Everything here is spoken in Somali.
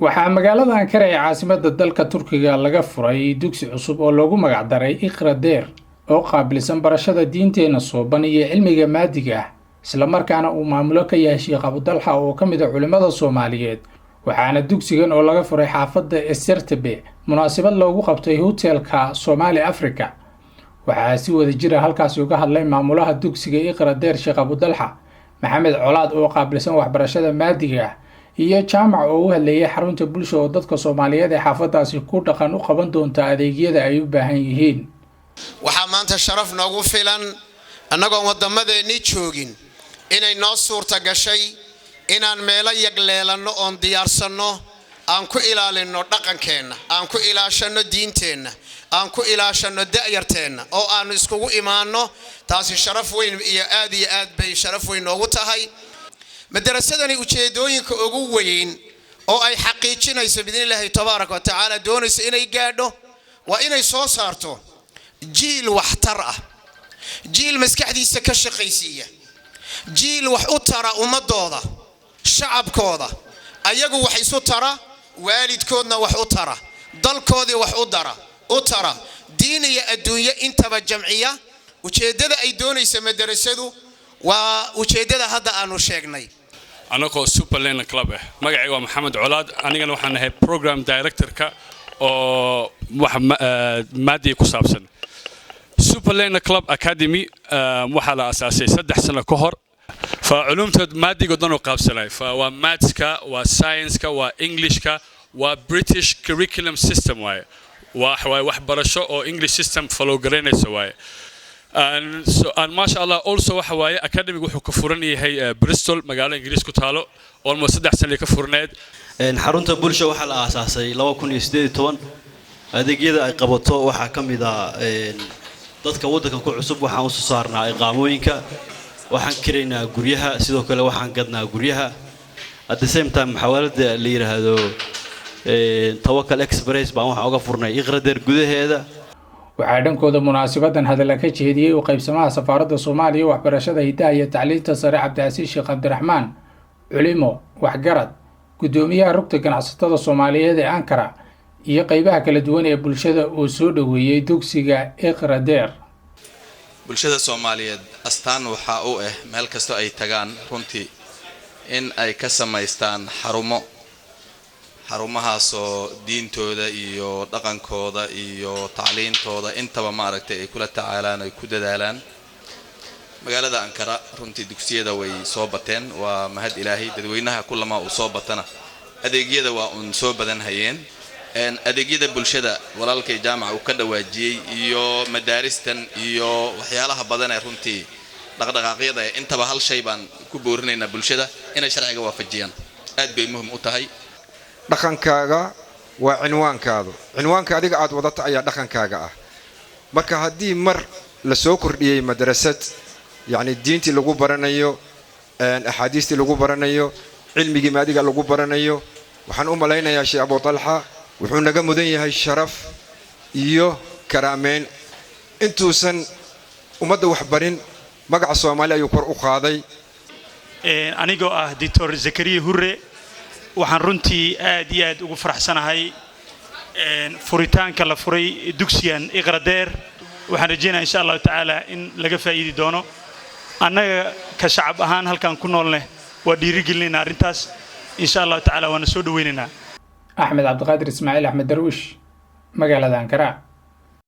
waxaa magaalada Ankara ee caasimadda dalka Turkiga laga furay dugsi cusub oo loogu magac daray Iqra Deer oo qaabilsan barashada diinteena suuban iyo cilmiga maadiga ah isla markaana uu maamulo ka yahay Sheekh Abdullah oo kamid ah culimada Soomaaliyeed waxaana dugsigan oo laga furay xaafadda Esertebe munaasabad loogu qabtay hotelka Somali Africa waxaa si wada jira halkaas uga hadlay maamulaha dugsiga Iqra Deer Sheekh Abdullah Maxamed Colaad oo qaabilsan waxbarashada maadiga ah iyo jaamac oo u hadlayay xarunta bulsho oo dadka Soomaaliyeed ee xaafadaasi ku dhaqan u qaban doonta adeegyada ay u baahan yihiin waxa maanta sharaf noogu filan annagoo wadamadeeni joogin inay noo suurta gashay inaan meelo yagleelano oo diyaarsano aan ku ilaalino dhaqankeena aan ku ilaashano diinteena aan ku ilaashano da'yarteena oo aan iskugu imaano taasi sharaf weyn iyo aad bay sharaf weyn noogu tahay madrasadani ujeedooyinka ugu weyn oo ay xaqiijinayso bidnillaahi tabaaraka wa tacaala doonayso inay gaadho waa inay soo saarto jiil waxtar ah jiil maskaxdiisa ka shaqaysiya jiil wax u tara ummadooda shacabkooda ayagu wax isu tara waalidkoodna wax u tara dalkoodii wax u tara diin iyo adduunyo intaba jamciya ujeedada ay doonayso madrasadu waa ujeedada hadda aanu sheegnay anako Superlane Club magacayga waa Maxamed Colaad anigana waxaan ahay program director-ka oo wax maadi ku saabsan Superlane Club Academy waxa la asaasay 3 sano ka hor fa culumta maadiga doon qaabsanay fa waa mathska waa science-ka waa English-ka waa British curriculum system waaye wax barasho oo English system follow garanayso waaye and mashallah also waxa waaye academy wuxuu ka furan yahay Bristol magaalada Ingiriis ku taalo almost 3 sano ka furneed xarunta bulsho waxa la aasaasay 2018 adeegyada ay qabato waxa kamid ah dadka waddanka ku cusub waxaan u soo saarnaa iqaamooyinka waxaan kireynaa guryaha sidoo kale waxaan gadnaa guryaha at the same time xawaalada la yiraahdo Tawakkal Express baan waxa uga furnay Iqra Deer gudaheeda waxaa dhankooda munaasabadan hadal ka jeediyay oo qaybsamaha safaaradda Soomaaliya waxbarashada hidaha iyo tacliinta sare Cabdicaziz Sheekh Cabdiraxmaan culimo waxgarad gudoomiyaha rugta ganacsatada Soomaaliyeed ee Ankara iyo qaybaha kala duwan ee bulshada oo soo dhaweeyay dugsiga Iqra Deer bulshada Soomaaliyeed astaan waxa uu ah meel kasto ay tagaan runtii in ay ka samaystaan xarumahaas oo diintooda iyo dhaqankooda iyo tacliintooda intaba maaragtay ay kula tacaalaan ay ku dadaalaan magaalada Ankara runtii dugsiyada way soo bateen waa mahad Ilaahay dadweynaha kullama uu soo batana adeegyada waa un soo badan hayeen adeegyada bulshada walaalkay jaamac uu ka dhawaajiyay iyo madaaristan iyo waxyaalaha badan ee runtii dhaqdhaqaaqyada intaba hal shay baan ku boorinaynaa bulshada inay sharciga waafajiyaan aad bay muhiim u tahay dhaqankaaga waa cinwaanka adiga aad wadata ayaa dhaqankaaga ah marka haddii mar la soo kordhiyay madrasad yani diintii lagu baranayo axaadiistii lagu baranayo cilmigii maadiga lagu baranayo waxaan u malaynayaa Sheekh Abdullah wuxuu naga mudan yahay sharaf iyo karaameyn intuusan ummadda wax barin magaca Soomaaliya ayuu kor u qaaday anigoo ah Dr. Zakariya Hurre waxaan runtii aad ugu faraxsanahay furitaanka la furay dugsigan Iqra Deer waxaan rajaynayaa insha Allah taala in laga faa'iidi doono annaga ka shacab ahaan halkan ku noolneh waa dhiirigelinayna arintaas insha Allah taala waana soo dhaweynayna Ahmed Abdulqaadir Ismaaciil Ahmed Darwish magaalada Ankara